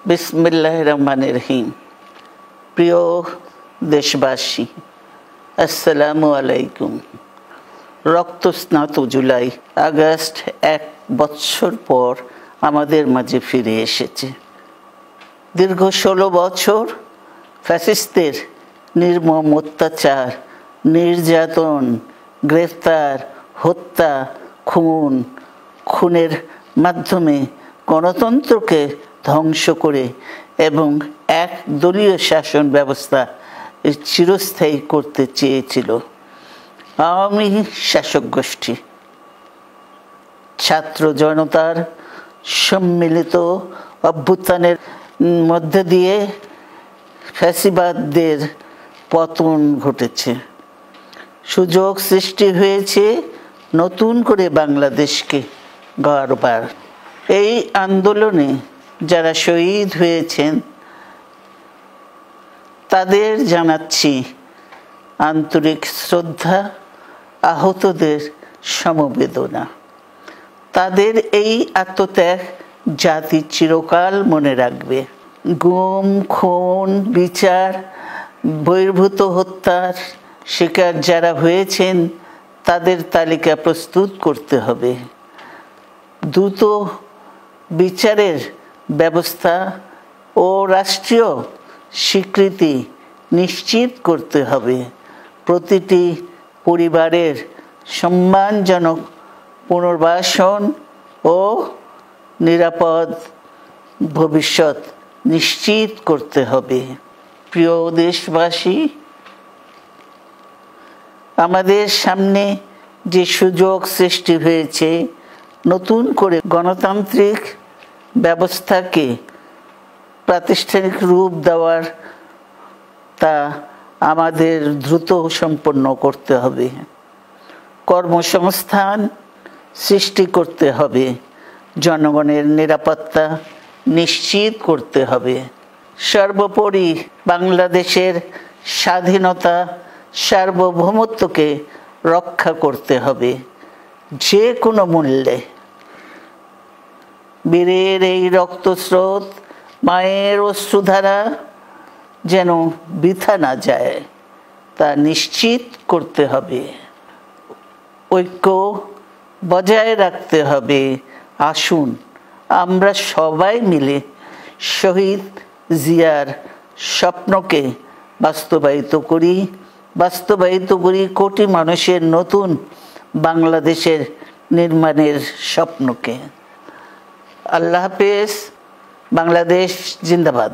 বিসমিল্লাহির রহমানির রহিম। প্রিয় দেশবাসী, আসসালামু আলাইকুম। রক্তস্নাত জুলাই আগস্ট 1 বছর পর আমাদের মাঝে ফিরে এসেছে। দীর্ঘ 16 বছর ফ্যাসিস্টদের নির্মম অত্যাচার, নির্যাতন, গ্রেফতার, হত্যা, খুনের মাধ্যমে গণতন্ত্রকে ধ্বংস করে এবং এক দলীয় শাসন ব্যবস্থা চিরস্থায়ী করতে চেয়েছিল আওয়ামী শাসক গোষ্ঠী। ছাত্র জনতার সম্মিলিত অভ্যুত্থানের মধ্যে দিয়ে ফ্যাসিবাদদের পতন ঘটেছে। সুযোগ সৃষ্টি হয়েছে নতুন করে বাংলাদেশকে গড়বার। এই আন্দোলনে যারা শহীদ হয়েছেন তাদের জানাচ্ছি আন্তরিক শ্রদ্ধা, আহতদের সমবেদনা। তাদের এই আত্মত্যাগ জাতি চিরকাল মনে রাখবে। গুম, খুন, বিচার বহির্ভূত হত্যার শিকার যারা হয়েছেন তাদের তালিকা প্রস্তুত করতে হবে। দ্রুত বিচারের ব্যবস্থা ও রাষ্ট্রীয় স্বীকৃতি নিশ্চিত করতে হবে। প্রতিটি পরিবারের সম্মানজনক পুনর্বাসন ও নিরাপদ ভবিষ্যৎ নিশ্চিত করতে হবে। প্রিয় দেশবাসী, আমাদের সামনে যে সুযোগ সৃষ্টি হয়েছে নতুন করে গণতান্ত্রিক ব্যবস্থাকে প্রাতিষ্ঠানিক রূপ দেওয়ার, তা আমাদের দ্রুত সম্পন্ন করতে হবে। কর্মসংস্থান সৃষ্টি করতে হবে, জনগণের নিরাপত্তা নিশ্চিত করতে হবে। সর্বোপরি বাংলাদেশের স্বাধীনতা, সার্বভৌমত্বকে রক্ষা করতে হবে যে কোনো মূল্যে। বীরের এই রক্তস্রোত, মায়ের অশ্রুধারা যেন বৃথা না যায় তা নিশ্চিত করতে হবে। ঐক্য বজায় রাখতে হবে। আসুন আমরা সবাই মিলে শহীদ জিয়ার স্বপ্নকে বাস্তবায়িত করি কোটি মানুষের নতুন বাংলাদেশের নির্মাণের স্বপ্নকে। আল্লাহ হাফেজ। বাংলাদেশ জিন্দাবাদ।